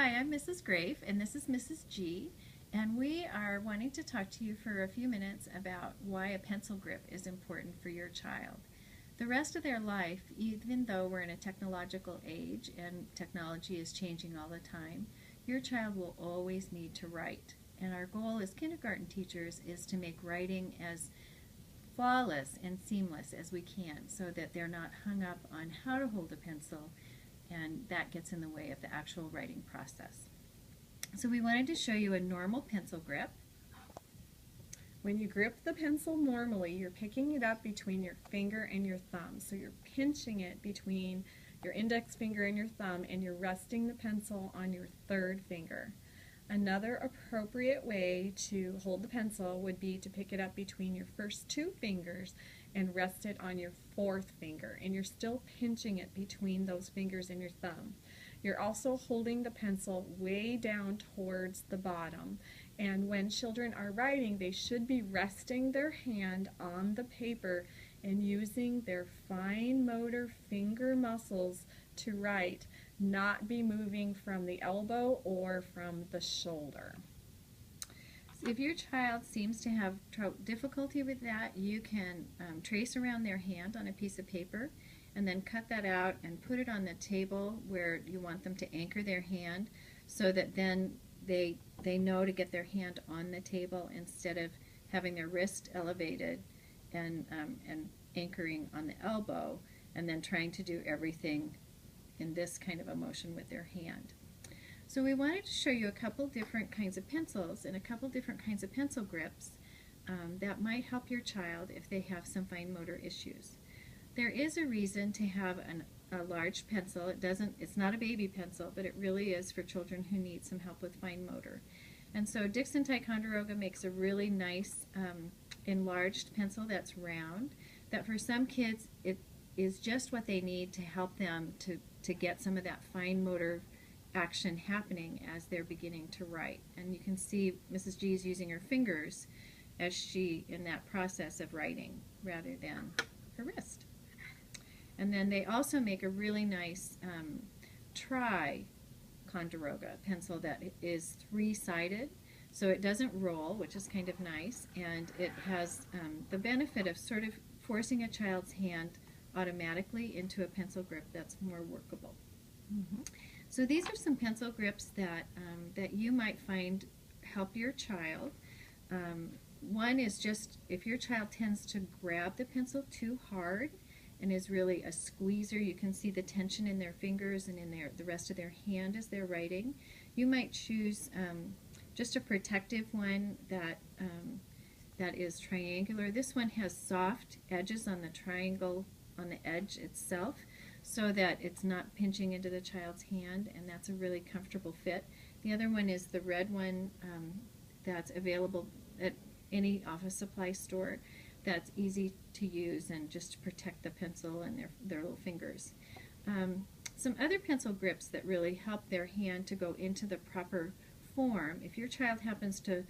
Hi, I'm Mrs. Grafe, and this is Mrs. G, and we are wanting to talk to you for a few minutes about why a pencil grip is important for your child. The rest of their life, even though we're in a technological age and technology is changing all the time, your child will always need to write. And our goal as kindergarten teachers is to make writing as flawless and seamless as we can so that they're not hung up on how to hold a pencil, and that gets in the way of the actual writing process. So we wanted to show you a normal pencil grip. When you grip the pencil normally, you're picking it up between your finger and your thumb. So you're pinching it between your index finger and your thumb, and you're resting the pencil on your third finger. Another appropriate way to hold the pencil would be to pick it up between your first two fingers and rest it on your fourth finger, and you're still pinching it between those fingers and your thumb. You're also holding the pencil way down towards the bottom, and when children are writing, they should be resting their hand on the paper and using their fine motor finger muscles to write, not be moving from the elbow or from the shoulder. So if your child seems to have difficulty with that, you can trace around their hand on a piece of paper and then cut that out and put it on the table where you want them to anchor their hand, so that then they know to get their hand on the table instead of having their wrist elevated and anchoring on the elbow and then trying to do everything in this kind of a motion with their hand. So we wanted to show you a couple different kinds of pencils and a couple different kinds of pencil grips that might help your child if they have some fine motor issues. There is a reason to have a large pencil. It's not a baby pencil, but it really is for children who need some help with fine motor. And so Dixon Ticonderoga makes a really nice enlarged pencil that's round, that for some kids it is just what they need to help them to get some of that fine motor action happening as they're beginning to write. And you can see Mrs. G is using her fingers as she in that process of writing rather than her wrist. And then they also make a really nice Ticonderoga pencil that is three-sided, so it doesn't roll, which is kind of nice, and it has the benefit of sort of forcing a child's hand automatically into a pencil grip that's more workable. So these are some pencil grips that you might find help your child. One is just if your child tends to grab the pencil too hard and is really a squeezer, you can see the tension in their fingers and in the rest of their hand as they're writing. You might choose just a protective one that is triangular. This one has soft edges on the triangle on the edge itself, so that it's not pinching into the child's hand, and that's a really comfortable fit. The other one is the red one that's available at any office supply store, that's easy to use and just to protect the pencil and their little fingers. Some other pencil grips that really help their hand to go into the proper form, if your child happens to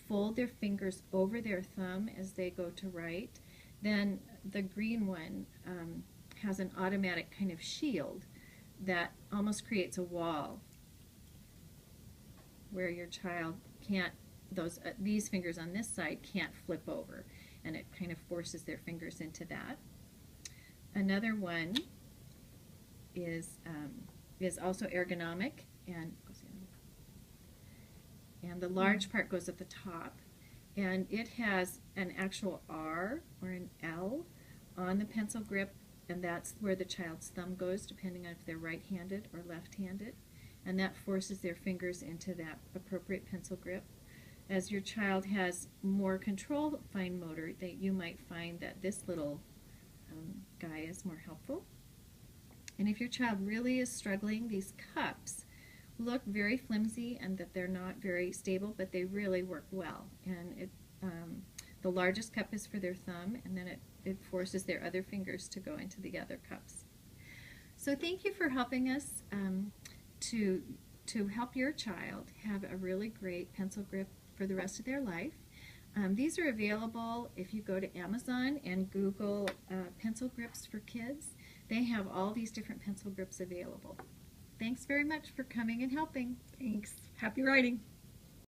fold their fingers over their thumb as they go to write, then the green one has an automatic kind of shield that almost creates a wall where your child can't, these fingers on this side can't flip over, and it kind of forces their fingers into that. Another one is also ergonomic, and the large part goes at the top, and it has an actual R or an L on the pencil grip, and that's where the child's thumb goes depending on if they're right-handed or left-handed, and that forces their fingers into that appropriate pencil grip. As your child has more control fine motor, that you might find that this little guy is more helpful. And if your child really is struggling, these cups look very flimsy and that they're not very stable, but they really work well. And the largest cup is for their thumb, and then it forces their other fingers to go into the other cups. So thank you for helping us to help your child have a really great pencil grip for the rest of their life. These are available if you go to Amazon and Google pencil grips for kids. They have all these different pencil grips available. thanks very much for coming and helping. Thanks. Happy writing.